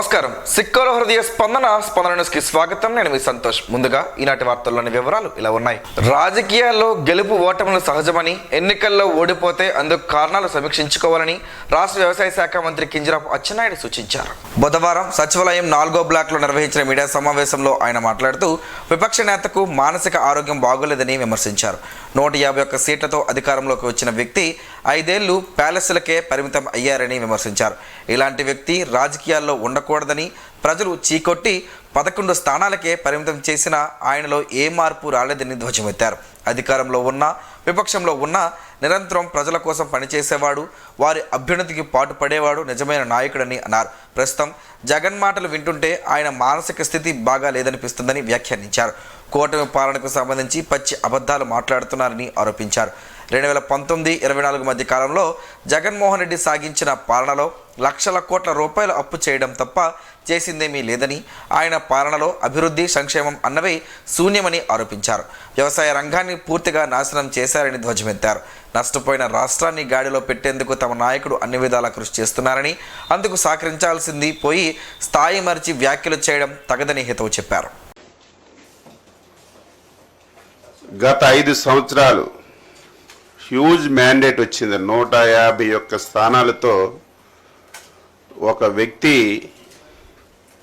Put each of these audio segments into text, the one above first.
నమస్కారం. సిక్కోల హృదయ స్పందన న్యూస్ కి స్వాగతం. నేను మీ సంతోష్. ముందుగా ఈనాటి వార్తల్లోని వివరాలు ఇలా ఉన్నాయి. రాజకీయాల్లో గెలుపు ఓటములు సహజమని, ఎన్నికల్లో ఓడిపోతే అందుకు కారణాలు సమీక్షించుకోవాలని రాష్ట్ర వ్యవసాయ శాఖ మంత్రి కింజరాపు అచ్చెన్నాయుడు సూచించారు. బుధవారం సచివాలయం 4వ బ్లాక్ లో నిర్వహించిన మీడియా సమావేశంలో ఆయన మాట్లాడుతూ విపక్ష నేతకు మానసిక ఆరోగ్యం బాగోలేదని విమర్శించారు. 151 సీట్లతో అధికారంలోకి వచ్చిన వ్యక్తి 5 ఏళ్లు ప్యాలెస్లకే పరిమితం అయ్యారని విమర్శించారు. ఇలాంటి వ్యక్తి రాజకీయాల్లో ఉండకూడదని, ప్రజలు చీకొట్టి 11 స్థానాలకే పరిమితం చేసిన ఆయనలో ఏ మార్పు రాలేదని ధ్వజమెత్తారు. అధికారంలో ఉన్నా విపక్షంలో ఉన్నా నిరంతరం ప్రజల కోసం పనిచేసేవాడు, వారి అభ్యున్నతికి పాటుపడేవాడు నిజమైన నాయకుడని అన్నారు. ప్రస్తుతం జగన్ మాటలు వింటుంటే ఆయన మానసిక స్థితి బాగా లేదనిపిస్తుందని వ్యాఖ్యానించారు. కూటమి పాలనకు సంబంధించి పచ్చి అబద్ధాలు మాట్లాడుతున్నారని ఆరోపించారు. 2019-24 మధ్య కాలంలో జగన్మోహన్ రెడ్డి సాగించిన పాలనలో లక్షల కోట్ల రూపాయలు అప్పు చేయడం తప్ప చేసిందేమీ లేదని, ఆయన పాలనలో అభివృద్ధి సంక్షేమం అన్నవే శూన్యమని ఆరోపించారు. వ్యవసాయ రంగాన్ని పూర్తిగా నాశనం చేశారని ధ్వజమెత్తారు. నష్టపోయిన రాష్ట్రాన్ని గాడిలో పెట్టేందుకు తమ నాయకుడు అన్ని విధాలా కృషి చేస్తున్నారని, అందుకు సహకరించాల్సింది పోయి స్థాయి మరిచి వ్యాఖ్యలు చేయడం తగదని హితవు చెప్పారు. గత 5 సంవత్సరాలు హ్యూజ్ మ్యాండేట్ వచ్చింది. 151 స్థానాలతో ఒక వ్యక్తి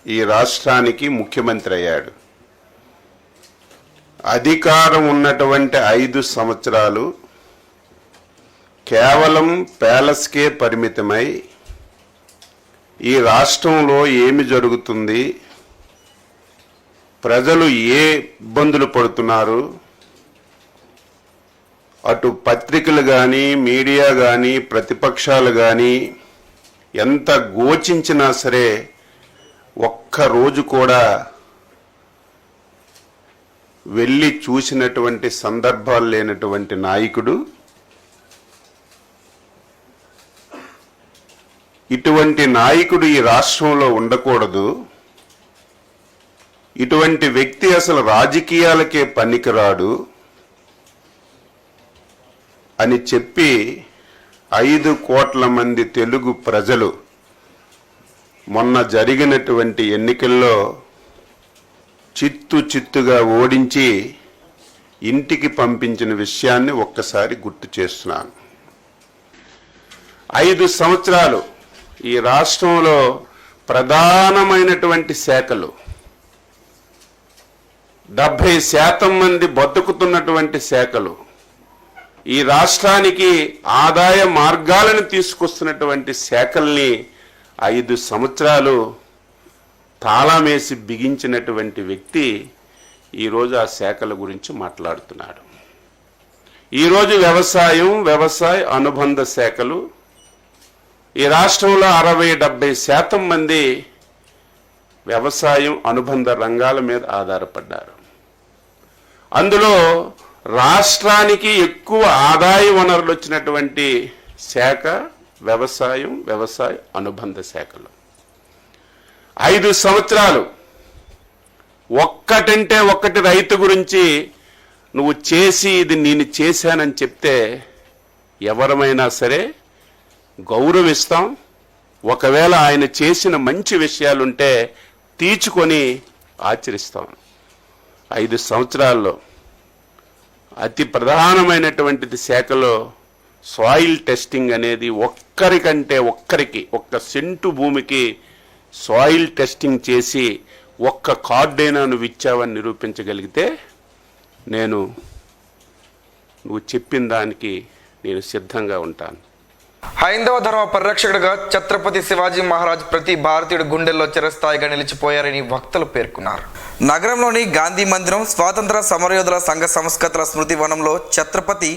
ఈ రాష్ట్రానికి ముఖ్యమంత్రి అయ్యాడు. అధికారం ఉన్నటువంటి 5 సంవత్సరాలు కేవలం ప్యాలెస్కే పరిమితమై ఈ రాష్ట్రంలో ఏమి జరుగుతుంది, ప్రజలు ఏ ఇబ్బందులు పడుతున్నారు, అటు పత్రికలు కానీ మీడియా కానీ ప్రతిపక్షాలు కానీ ఎంత గోచించినా సరే ఒక్కరోజు కూడా వెళ్ళి చూసినటువంటి సందర్భాలు లేనటువంటి నాయకుడు. ఇటువంటి నాయకుడు ఈ రాష్ట్రంలో ఉండకూడదు. ఇటువంటి వ్యక్తి అసలు రాజకీయాలకే పనికిరాడు అని చెప్పి 5 కోట్ల మంది తెలుగు ప్రజలు మొన్న జరిగినటువంటి ఎన్నికల్లో చిత్తుగా ఓడించి ఇంటికి పంపించిన విషయాన్ని ఒక్కసారి గుర్తు చేస్తున్నాను. 5 సంవత్సరాలు ఈ రాష్ట్రంలో ప్రధానమైనటువంటి శాఖలు 70% మంది బతుకుతున్నటువంటి శాఖలు, ఈ రాష్ట్రానికి ఆదాయ మార్గాలను తీసుకొస్తున్నటువంటి శాఖల్ని 5 సంవత్సరాలు తాళమేసి బిగించినటువంటి వ్యక్తి ఈరోజు ఆ శాఖల గురించి మాట్లాడుతున్నాడు. ఈరోజు వ్యవసాయ అనుబంధ శాఖలు ఈ రాష్ట్రంలో 60-70% మంది వ్యవసాయం అనుబంధ రంగాల మీద ఆధారపడ్డారు. అందులో రాష్ట్రానికి ఎక్కువ ఆదాయ వనరులు వచ్చినటువంటి శాఖ వ్యవసాయ అనుబంధ శాఖలు. 5 సంవత్సరాలు ఒక్కటంటే ఒక్కటి రైతు గురించి నువ్వు చేసి ఇది నేను చేశానని చెప్తే ఎవరమైనా సరే గౌరవిస్తాం. ఒకవేళ ఆయన చేసిన మంచి విషయాలుంటే తీర్చుకొని ఆచరిస్తాం. 5 సంవత్సరాల్లో అతి ప్రధానమైనటువంటిది శాఖలో సాయిల్ టెస్టింగ్ అనేది ఒక్క సెంటు భూమికి సాయిల్ టెస్టింగ్ చేసి ఒక్క కార్డైనా నువ్వు ఇచ్చావని నిరూపించగలిగితే నువ్వు చెప్పిన దానికి నేను సిద్ధంగా ఉంటాను. హైందవ ధర్మ పరిరక్షకుడిగా ఛత్రపతి శివాజీ మహారాజ్ ప్రతి భారతీయుడి గుండెల్లో చిరస్థాయిగా నిలిచిపోయారని వక్తలు పేర్కొన్నారు. నగరంలోని గాంధీ మందిరం స్వాతంత్ర సమరయోధుల సంఘ సంస్కృతుల స్మృతి వనంలో ఛత్రపతి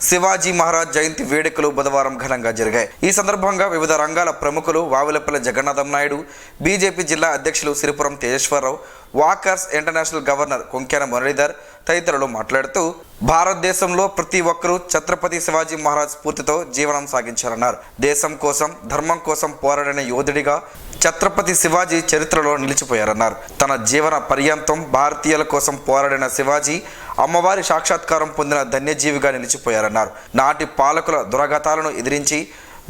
శివాజీ మహారాజ్ జయంతి వేడుకలు బుధవారం ఘనంగా జరిగాయి. ఈ సందర్భంగా వివిధ రంగాల ప్రముఖులు వావిలపల్లి జగన్నాథం నాయుడు, బీజేపీ జిల్లా అధ్యక్షులు Siripuram Tejeswara Rao, walkers international governor Konkyana Muralidhar తదితరులు మాట్లాడుతూ భారతదేశంలో ప్రతి ఒక్కరూ ఛత్రపతి శివాజీ మహారాజ్ స్ఫూర్తితో జీవనం సాగించారన్నారు. దేశం కోసం ధర్మం కోసం పోరాడిన యోధుడిగా ఛత్రపతి శివాజీ చరిత్రలో నిలిచిపోయారన్నారు. తన జీవన పర్యంతం భారతీయుల కోసం పోరాడిన శివాజీ అమ్మవారి సాక్షాత్కారం పొందిన ధన్యజీవిగా నిలిచిపోయారన్నారు. నాటి పాలకుల దురాఘాతాలను ఎదిరించి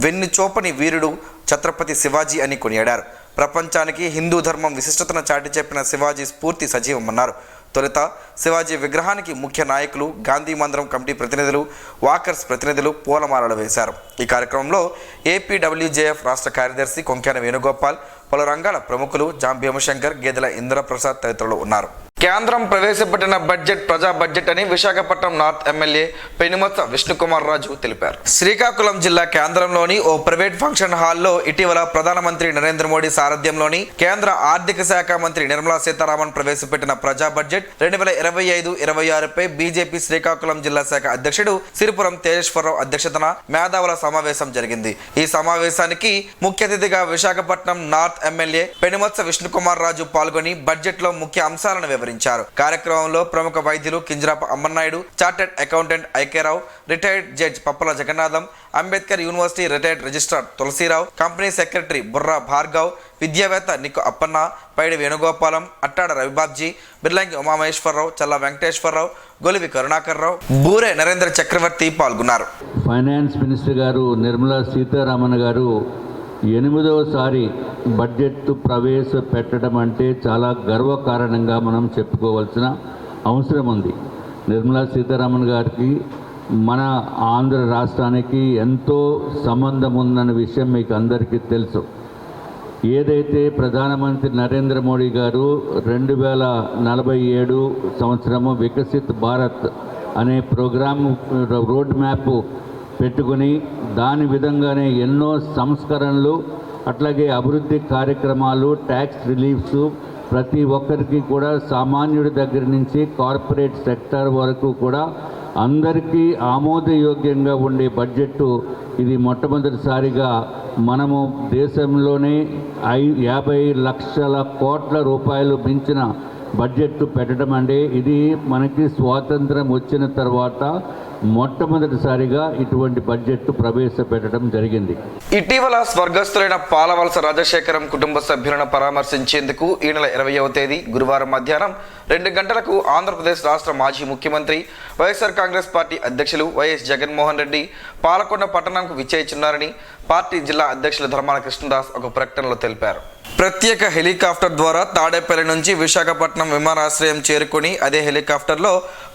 వెన్ను చూపని వీరుడు ఛత్రపతి శివాజీ అని కొనియాడారు. ప్రపంచానికి హిందూ ధర్మం విశిష్టతను చాటి చెప్పిన శివాజీ స్ఫూర్తి సజీవమన్నారు. తొలుత శివాజీ విగ్రహానికి ముఖ్య నాయకులు, గాంధీ మందిరం కమిటీ ప్రతినిధులు, వాకర్స్ ప్రతినిధులు పూలమాలలు వేశారు. ఈ కార్యక్రమంలో ఏపీడబ్ల్యూజేఎఫ్ రాష్ట్ర కార్యదర్శి కొంక్యాన వేణుగోపాల్, పలు రంగాల ప్రముఖులు జాం భీమశంకర్, గేదెల ఇంద్రప్రసాద్ తదితరులు ఉన్నారు. కేంద్రం ప్రవేశపెట్టిన బడ్జెట్ ప్రజా బడ్జెట్ అని విశాఖపట్నం నార్త్ ఎమ్మెల్యే పెనుమత్స విష్ణుకుమార్ రాజు తెలిపారు. శ్రీకాకుళం జిల్లా కేంద్రంలోని ఓ ప్రైవేట్ ఫంక్షన్ హాల్లో ఇటీవల ప్రధానమంత్రి నరేంద్ర మోడీ సారథ్యంలోని కేంద్ర ఆర్థిక శాఖ మంత్రి నిర్మలా సీతారామన్ ప్రవేశపెట్టిన ప్రజా బడ్జెట్ 2025-26పై బీజేపీ శ్రీకాకుళం జిల్లా శాఖ అధ్యక్షుడు సిరిపురం తేజేశ్వరరావు అధ్యక్షతన మేధావుల సమావేశం జరిగింది. ఈ సమావేశానికి ముఖ్య అతిథిగా విశాఖపట్నం నార్త్ ఎమ్మెల్యే పెనుమత్స విష్ణుకుమార్ రాజు పాల్గొని బడ్జెట్ లో ముఖ్య అంశాలను వివరించారు. కార్యక్రమంలో ప్రముఖ వైద్యులు కింజరాప Ammannaidu, chartered accountant ఐకేరావు, retired judge Pappala Jagannatham, Ambedkar university retired registrar Tulasi Rao, company secretary Borra Bhargav, విద్యావేత్త నిక్కు అప్పన్న, పైడి వేణుగోపాలం, అట్టాడ రవిబాబ్జీ, బిర్లంగి ఉమామహేశ్వరరావు, చల్ల వెంకటేశ్వరరావు, గొలివి కరుణాకర్రావు, బూరే నరేంద్ర చక్రవర్తి పాల్గొన్నారు. ఫైనాన్స్ మినిస్టర్ గారు నిర్మలా సీతారామన్ గారు 8వసారి బడ్జెట్ ప్రవేశపెట్టడం అంటే చాలా గర్వకారణంగా మనం చెప్పుకోవాల్సిన అవసరం ఉంది. నిర్మలా సీతారామన్ గారికి మన ఆంధ్ర రాష్ట్రానికి ఎంతో సంబంధం ఉందన్న విషయం మీకు అందరికీ తెలుసు. ఏదైతే ప్రధానమంత్రి నరేంద్ర మోడీ గారు 2047 సంవత్సరము వికసిత్ భారత్ అనే ప్రోగ్రామ్ రోడ్ మ్యాప్ పెట్టుకుని దాని విధంగానే ఎన్నో సంస్కరణలు, అట్లాగే అభివృద్ధి కార్యక్రమాలు, ట్యాక్స్ రిలీఫ్స్ ప్రతి ఒక్కరికి కూడా సామాన్యుడి దగ్గర నుంచి కార్పొరేట్ సెక్టర్ వరకు కూడా అందరికీ ఆమోదయోగ్యంగా ఉండే బడ్జెట్ ఇది మొట్టమొదటిసారిగా మనము దేశంలోనే 50 లక్షల కోట్ల రూపాయలు మించిన బడ్జెట్ పెట్టడం అంటే ఇది మనకి స్వాతంత్రం వచ్చిన తర్వాత మొట్టమొదటిసారిగా ఇటువంటి బడ్జెట్ ప్రవేశపెట్టడం జరిగింది. ఇటీవల స్వర్గస్థులైన పాలవలస రాజశేఖరం కుటుంబ సభ్యులను పరామర్శించేందుకు ఈ నెల 20వ తేదీ గురువారం మధ్యాహ్నం 2 గంటలకు ఆంధ్రప్రదేశ్ రాష్ట్ర మాజీ ముఖ్యమంత్రి వైఎస్ఆర్ కాంగ్రెస్ పార్టీ అధ్యక్షులు వైఎస్ జగన్మోహన్ రెడ్డి పాలకొండ పట్టణంకు విచ్చేయనున్నారని పార్టీ జిల్లా అధ్యక్షులు ధర్మాన కృష్ణదాస్ ఒక ప్రకటనలో తెలిపారు. ప్రత్యేక హెలికాప్టర్ ద్వారా తాడేపల్లి నుంచి విశాఖపట్నం విమానాశ్రయం చేరుకుని అదే హెలికాప్టర్లో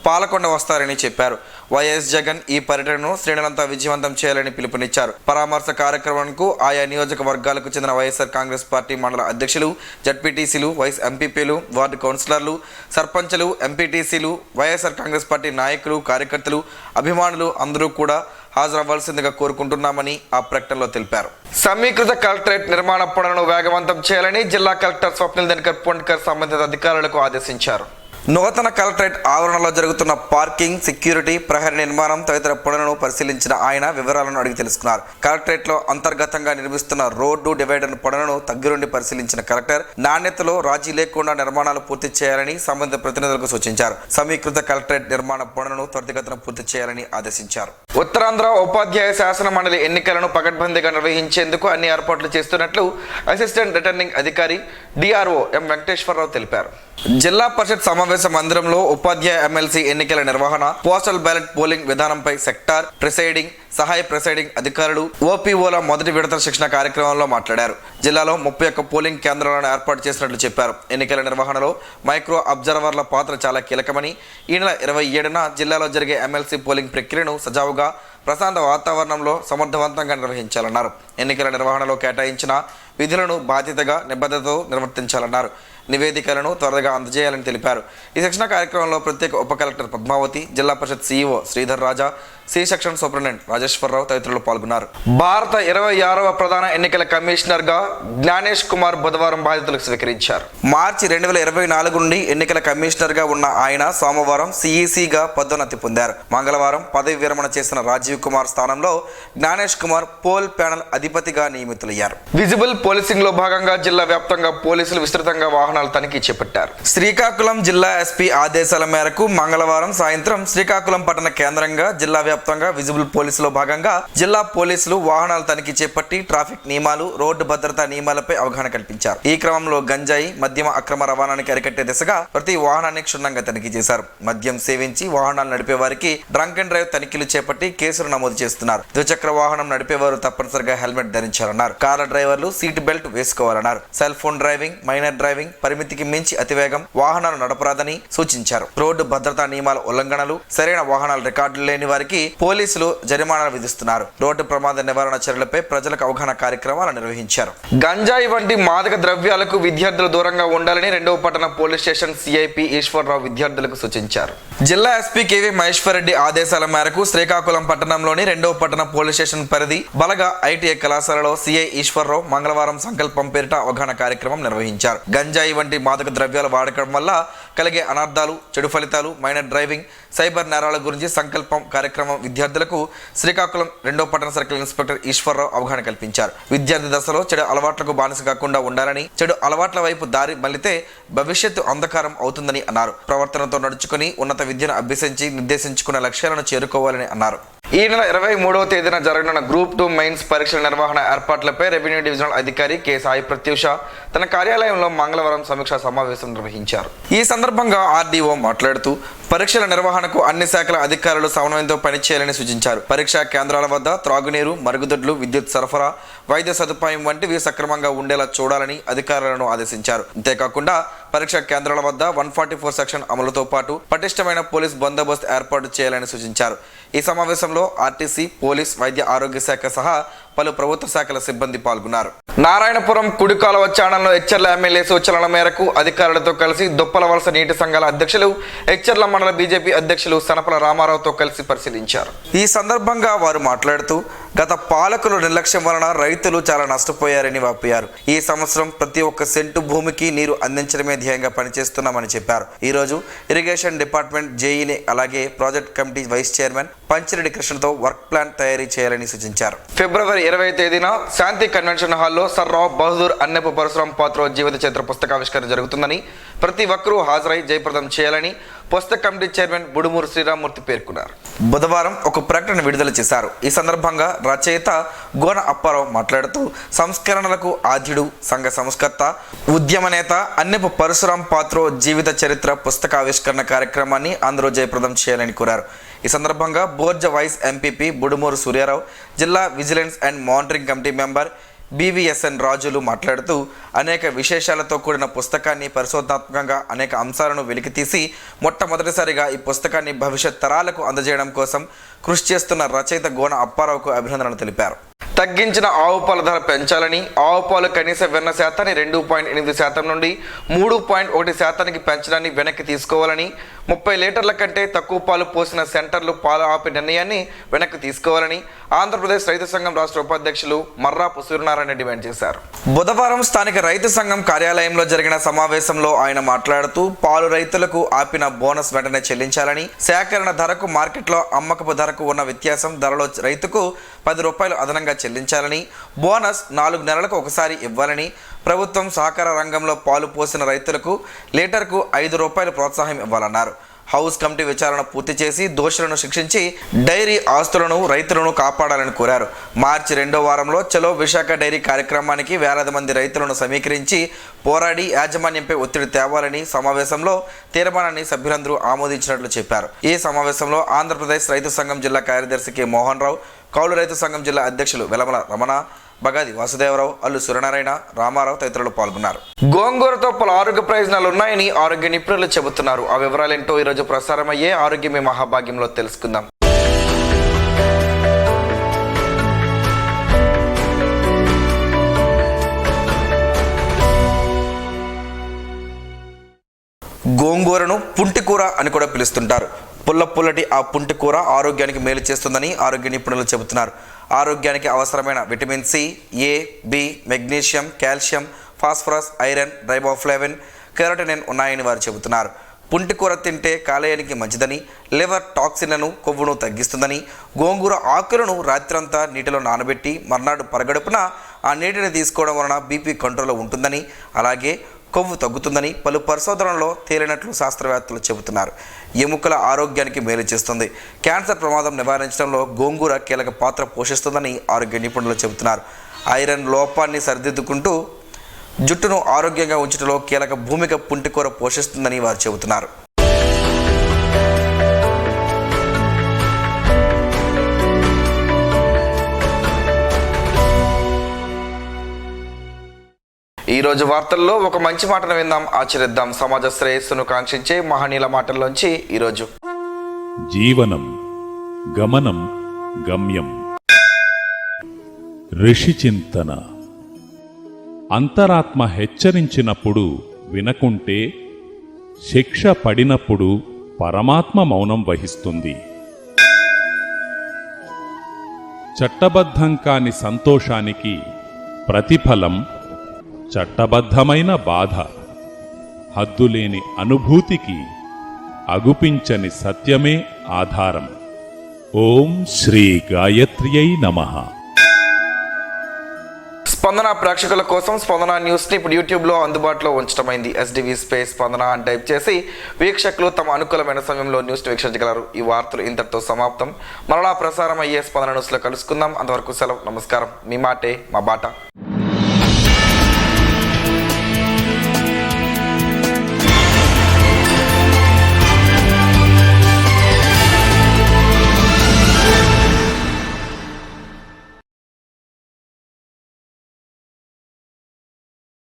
పాలకొండ వస్తారని చెప్పారు. వైఎస్ జగన్ ఈ పర్యటనను శ్రేణులంతా విజయవంతం చేయాలని పిలుపునిచ్చారు. పరామర్శ కార్యక్రమానికి ఆయా నియోజకవర్గాలకు చెందిన వైఎస్ఆర్ కాంగ్రెస్ పార్టీ మండల అధ్యక్షులు, జడ్పీటీసీలు, వైస్ ఎంపీపీలు, వార్డు కౌన్సిలర్లు, సర్పంచులు, ఎంపీటీసీలు, వైఎస్ఆర్ కాంగ్రెస్ పార్టీ నాయకులు, కార్యకర్తలు, అభిమానులు అందరూ కూడా హాజరవ్వాల్సిందిగా కోరుకుంటున్నామని ఆ ప్రకటనలో తెలిపారు. సమీకృత కలెక్టరేట్ నిర్మాణ పనులను వేగవంతం చేయాలని జిల్లా కలెక్టర్ స్వప్నిల్ దినకర్ పొండ్కర్ సంబంధిత అధికారులకు ఆదేశించారు. నూతన కలెక్టరేట్ ఆవరణలో జరుగుతున్న పార్కింగ్, సెక్యూరిటీ, ప్రహరీ నిర్మాణం తదితర పనులను పరిశీలించిన ఆయన వివరాలను అడిగి తెలుసుకున్నారు. కలెక్టరేట్లో అంతర్గతంగా నిర్మిస్తున్న రోడ్డు డివైడర్ పనులను దగ్గరుండి పరిశీలించిన కలెక్టర్ నాణ్యతలో రాజీ లేకుండా నిర్మాణాలు పూర్తి చేయాలని సంబంధిత ప్రతినిధులకు సూచించారు. సమీకృత కలెక్టరేట్ నిర్మాణ పనులను త్వరితగతిన పూర్తి చేయాలని ఆదేశించారు. ఉత్తరాంధ్ర ఉపాధ్యాయ శాసన మండలి ఎన్నికలను పకడ్బందీగా నిర్వహించేందుకు అన్ని ఏర్పాట్లు చేస్తున్నట్లు అసిస్టెంట్ రిటర్నింగ్ అధికారి డిఆర్ఓ ఎం వెంకటేశ్వరరావు తెలిపారు. జిల్లా పరిషత్ సమావేశ మందిరంలో ఉపాధ్యాయ ఎమ్మెల్సీ ఎన్నికల నిర్వహణ, పోస్టల్ బ్యాలెట్ పోలింగ్ విధానంపై సెక్టార్, ప్రిసైడింగ్, సహాయ ప్రిసైడింగ్ అధికారులు, ఓపీఓల మొదటి విడత శిక్షణ కార్యక్రమంలో మాట్లాడారు. జిల్లాలో 31 పోలింగ్ కేంద్రాలను ఏర్పాటు చేసినట్లు చెప్పారు. ఎన్నికల నిర్వహణలో మైక్రో అబ్జర్వర్ల పాత్ర చాలా కీలకమని, ఈ నెల 27న జిల్లాలో జరిగే ఎమ్మెల్సీ పోలింగ్ ప్రక్రియను సజావుగా, ప్రశాంత వాతావరణంలో సమర్థవంతంగా నిర్వహించాలన్నారు. ఎన్నికల నిర్వహణలో కేటాయించిన విధులను బాధ్యతగా, నిబద్ధతతో నిర్వర్తించాలన్నారు. నివేదికలను త్వరగా అందజేయాలని తెలిపారు. ఈ శిక్షణ కార్యక్రమంలో ప్రత్యేక ఉప కలెక్టర్ పద్మావతి, జిల్లా పరిషత్ సీఈఓ శ్రీధర్ రాజా, సి సెక్షన్ సూపరింటెండెంట్ రాజేశ్వరరావు తదితరులు పాల్గొన్నారు. భారత 26వ ప్రధాన ఎన్నికల కమిషనర్ గా జ్ఞానేష్ కుమార్ బుధవారం బాధ్యతలు స్వీకరించారు. మార్చి 2024 నుండి ఎన్నికల కమిషనర్ గా ఉన్న ఆయన సోమవారం సిఈసిగా పదోన్నతి పొందారు. మంగళవారం పదవి విరమణ చేసిన రాజీవ్ కుమార్ స్థానంలో జ్ఞానేష్ కుమార్ పోల్ ప్యానెల్ అధిపతిగా నియమితులయ్యారు. విజిబుల్ పోలీసింగ్ లో భాగంగా జిల్లా వ్యాప్తంగా పోలీసులు విస్తృతంగా వాహన వాహనాల తనిఖీ చేపట్టారు. శ్రీకాకుళం జిల్లా ఎస్పీ ఆదేశాల మేరకు మంగళవారం సాయంత్రం శ్రీకాకుళం పట్టణ కేంద్రంగా జిల్లా వ్యాప్తంగా విజిబుల్ పోలీసులో భాగంగా జిల్లా పోలీసులు వాహనాల తనిఖీ చేపట్టి ట్రాఫిక్ నియమాలు, రోడ్డు భద్రతా నియమాలపై అవగాహన కల్పించారు. ఈ క్రమంలో గంజాయి, మద్యం అక్రమ రవాణానికి అరికట్టే దిశగా ప్రతి వాహనాన్ని క్షుణ్ణంగా తనిఖీ చేశారు. మద్యం సేవించి వాహనాలు నడిపే వారికి డ్రంక్ అండ్ డ్రైవ్ తనిఖీలు చేపట్టి కేసులు నమోదు చేస్తున్నారు. ద్విచక్ర వాహనం నడిపేవారు తప్పనిసరిగా హెల్మెట్ ధరించాలన్నారు. కార్ల డ్రైవర్లు సీట్ బెల్ట్ వేసుకోవాలన్నారు. Cell phone driving, minor driving, పరిమితికి మించి అతివేగం వాహనాలు నడపరాదని సూచించారు. రోడ్డు భద్రతా నియమాల ఉల్లంఘనలు, సరైన వాహనాల రికార్డులు లేని వారికి పోలీసులు జరిమానాలు విధిస్తున్నారు. రోడ్డు ప్రమాద నివారణ చర్యలపై ప్రజలకు అవగాహన కార్యక్రమాలు నిర్వహించారు. గంజాయి వంటి మాదక ద్రవ్యాలకు విద్యార్థులు దూరంగా ఉండాలని 2వ పట్టణ పోలీస్ స్టేషన్ సిఐపి ఈశ్వరరావు విద్యార్థులకు సూచించారు. జిల్లా ఎస్పీ కేవీ మహేశ్వర్ రెడ్డి ఆదేశాల మేరకు శ్రీకాకుళం పట్టణంలోని 2వ పట్టణ పోలీస్ స్టేషన్ పరిధి బలగా ఐటీఐ కళాశాలలో సిఐ ఈశ్వరరావు మంగళవారం సంకల్పం పేరిట అవగాహన కార్యక్రమం నిర్వహించారు. గంజాయి వంటి మాదక ద్రవ్యాల వాడకం వల్ల కలిగే అనర్థాలు, చెడు ఫలితాలు, మైనర్ డ్రైవింగ్, సైబర్ నేరాల గురించి సంకల్పం కార్యక్రమం విద్యార్థులకు శ్రీకాకుళం 2వ పట్టణ సర్కిల్ ఇన్స్పెక్టర్ ఈశ్వరరావు అవగాహన కల్పించారు. విద్యార్థి దశలో చెడు అలవాట్లకు బానిస కాకుండా ఉండాలని, చెడు అలవాట్ల వైపు దారి మళ్లితే భవిష్యత్తు అంధకారం అవుతుందని అన్నారు. ప్రవర్తనతో నడుచుకుని ఉన్నత విద్యను అభ్యసించి నిర్దేశించుకున్న లక్ష్యాలను చేరుకోవాలని అన్నారు. ఈ నెల 23వ తేదీన జరగనున్న గ్రూప్ 2 మెయిన్స్ పరీక్షల నిర్వహణ ఏర్పాట్లపై రెవెన్యూ డివిజనల్ అధికారి కె సాయి ప్రత్యూష తన కార్యాలయంలో మంగళవారం సమీక్షా సమావేశం నిర్వహించారు. ఈ సందర్భంగా ఆర్డీఓ మాట్లాడుతూ పరీక్షల నిర్వహణకు అన్ని శాఖల అధికారులు సమన్వయంతో పనిచేయాలని సూచించారు. పరీక్షా కేంద్రాల వద్ద త్రాగునీరు, మరుగుదొడ్లు, విద్యుత్ సరఫరా, వైద్య సదుపాయం వంటివి సక్రమంగా ఉండేలా చూడాలని అధికారులను ఆదేశించారు. అంతేకాకుండా పరీక్షా కేంద్రాల వద్ద 144 సెక్షన్ అమలుతో పాటు పటిష్టమైన పోలీస్ బందోబస్తు ఏర్పాటు చేయాలని సూచించారు. ఈ సమావేశంలో ఆర్టీసీ, పోలీస్, వైద్య ఆరోగ్య శాఖ సహా పలు ప్రభుత్వ శాఖల సిబ్బంది పాల్గొన్నారు. నారాయణపురం కుడికాలువ ఛానల్లో ఎచ్చర్ల ఎమ్మెల్యే సూచనల మేరకు అధికారులతో కలిసి దుప్పల వలస నీటి సంఘాల అధ్యక్షులు, ఎచ్చర్ల మండల బీజేపీ అధ్యక్షులు సనపల రామారావుతో కలిసి పరిశీలించారు. ఈ సందర్భంగా వారు మాట్లాడుతూ గత పాలకుల నిర్లక్ష్యం వలన రైతులు చాలా నష్టపోయారని వాపోయారు. ఈ సంవత్సరం ప్రతి ఒక్క సెంటు భూమికి నీరు అందించడమే ధ్యేయంగా పనిచేస్తున్నామని చెప్పారు. ఈ రోజు ఇరిగేషన్ డిపార్ట్మెంట్ జేఈని అలాగే project committee vice chairman Panchireddy కృష్ణతో వర్క్ ప్లాన్ తయారీ చేయాలని సూచించారు. ఫిబ్రవరి 20 తేదీన శాంతి కన్వెన్షన్ హాల్లో సర్ రావ్ బహదూర్ అన్నెపు పరశురాం పాత్రో జీవిత చరిత్ర పుస్తకావిష్కరణ జరుగుతుందని ప్రతి ఒక్కరూ హాజరై జయప్రదం చేయాలని పుస్తక కమిటీ చైర్మన్ బుడుమూరు శ్రీరామూర్తి పేర్కొన్నారు. బుధవారం ఒక ప్రకటన విడుదల చేశారు. ఈ సందర్భంగా రచయిత గోన అప్పారావు మాట్లాడుతూ సంస్కరణలకు ఆద్యుడు, సంఘ సంస్కర్త, ఉద్యమ నేత అన్నెపు పరశురాం పాత్రో జీవిత చరిత్ర పుస్తకావిష్కరణ కార్యక్రమాన్ని అందరూ జయప్రదం చేయాలని కోరారు. ఈ సందర్భంగా బోర్జ వైస్ ఎంపీపీ బుడుమూరు సూర్యారావు, జిల్లా vigilance and monitoring committee member BVSN రాజులు మాట్లాడుతూ అనేక విశేషాలతో కూడిన పుస్తకాన్ని పరిశోధనాత్మకంగా అనేక అంశాలను వెలికితీసి మొట్టమొదటిసారిగా ఈ పుస్తకాన్ని భవిష్యత్ తరాలకు అందజేయడం కోసం కృషి చేస్తున్న రచయిత గోన అప్పారావుకు అభినందనలు తెలిపారు. తగ్గించిన ఆవు పాల ధర పెంచాలని, ఆవు పాలు కనీస వెన్న శాతాన్ని 2.8% నుండి 3.1% పెంచడాన్ని వెనక్కి తీసుకోవాలని, 30 లీటర్ల కంటే తక్కువ పాలు పోసిన సెంటర్లు పాలు ఆపే నిర్ణయాన్ని వెనక్కి తీసుకోవాలని ఆంధ్రప్రదేశ్ రైతు సంఘం రాష్ట్ర ఉపాధ్యక్షులు మర్రాపు సూర్యనారాయణ డిమాండ్ చేశారు. బుధవారం స్థానిక రైతు సంఘం కార్యాలయంలో జరిగిన సమావేశంలో ఆయన మాట్లాడుతూ పాలు రైతులకు ఆపిన బోనస్ వెంటనే చెల్లించాలని, సేకరణ ధరకు మార్కెట్లో అమ్మకపు ధరకు ఉన్న వ్యత్యాసం ధరలో రైతుకు 10 రూపాయలు అదనంగా చెల్లించాలని, బోనస్ 4 నెలలకు ఒకసారి ఇవ్వాలని, ప్రభుత్వం సహకార రంగంలో పాలు పోసిన రైతులకు లీటర్కు 5 రూపాయలు ప్రోత్సాహం ఇవ్వాలన్నారు. హౌస్ కమిటీ విచారణ పూర్తి చేసి దోషులను శిక్షించి డైరీ ఆస్తులను, రైతులను కాపాడాలని కోరారు. మార్చి 2వ వారంలో చలో విశాఖ డైరీ కార్యక్రమానికి వేలాది మంది రైతులను సమీకరించి పోరాడి యాజమాన్యంపై ఒత్తిడి తేవాలని సమావేశంలో తీర్మానాన్ని సభ్యులందరూ ఆమోదించినట్లు చెప్పారు. ఈ సమావేశంలో ఆంధ్రప్రదేశ్ రైతు సంఘం జిల్లా కార్యదర్శి కె మోహన్ రావు, కౌలు రైతు సంఘం జిల్లా అధ్యక్షులు వెలమల రమణ, బగాది వాసుదేవరావు, అల్లు సూర్యనారాయణ, రామారావు తదితరులు పాల్గొన్నారు. గోంగూరతో పలు ఆరోగ్య ప్రయోజనాలు ఉన్నాయని ఆరోగ్య నిపుణులు చెబుతున్నారు. ఆ వివరాలేంటో ఈరోజు ప్రసారమయ్యే ఆరోగ్యమే మహాభాగ్యంలో తెలుసుకుందాం. గోంగూరను పుంటికూర అని కూడా పిలుస్తుంటారు. పుల్లటి ఆ పుంటికూర ఆరోగ్యానికి మేలు చేస్తుందని ఆరోగ్య నిపుణులు చెబుతున్నారు. ఆరోగ్యానికి అవసరమైన vitamin C, A, B, magnesium, calcium, phosphorus, iron, riboflavin, కెరోటినిన్ ఉన్నాయని వారు చెబుతున్నారు. పుంటికూర తింటే కాలేయానికి మంచిదని, లివర్ టాక్సిన్లను, కొవ్వును తగ్గిస్తుందని, గోంగూర ఆకులను రాత్రంతా నీటిలో నానబెట్టి మర్నాడు పరగడుపున ఆ నీటిని తీసుకోవడం వలన బీపీ కంట్రోల్లో ఉంటుందని, అలాగే కొవ్వు తగ్గుతుందని పలు పరిశోధనల్లో తేలినట్లు శాస్త్రవేత్తలు చెబుతున్నారు. ఎముకల ఆరోగ్యానికి మేలు చేస్తుంది. క్యాన్సర్ ప్రమాదం నివారించడంలో గోంగూర కీలక పాత్ర పోషిస్తుందని ఆరోగ్య నిపుణులు చెబుతున్నారు. ఐరన్ లోపాన్ని సరిదిద్దుకుంటూ జుట్టును ఆరోగ్యంగా ఉంచడంలో కీలక భూమిక పుంటికూర పోషిస్తుందని వారు చెబుతున్నారు. ఈరోజు వార్తల్లో ఒక మంచి మాటను విందాం, ఆచరిద్దాం. సమాజ శ్రేయస్సును కాంక్షించే మహనీయుల మాటల్లోంచి ఈరోజు. జీవనం గమనం గమ్యం. ఋషి చింతన. అంతరాత్మ హెచ్చరించినప్పుడు వినకుంటే శిక్ష పడినప్పుడు పరమాత్మ మౌనం వహిస్తుంది. చట్టబద్ధం కాని సంతోషానికి ప్రతిఫలం చట్టబద్ధమైన బాధ. హద్దులేని అనుభూతికి అగుపించని సత్యమే ఆధారం. ఓం శ్రీ గాయత్ర్యై నమః. స్పందన ప్రేక్షకుల కోసం స్పందన న్యూస్ని ఇప్పుడు యూట్యూబ్లో అందుబాటులో ఉంచడమైంది. SDV స్పేస్ స్పందన అని టైప్ చేసి వీక్షకులు తమ అనుకూలమైన సమయంలో న్యూస్ని వీక్షించగలరు. ఈ వార్తలు ఇంతటితో సమాప్తం. మరలా ప్రసారం అయ్యే స్పందన న్యూస్లో కలుసుకుందాం. అంతవరకు సెలవు. నమస్కారం. మీ మాటే మా బాట.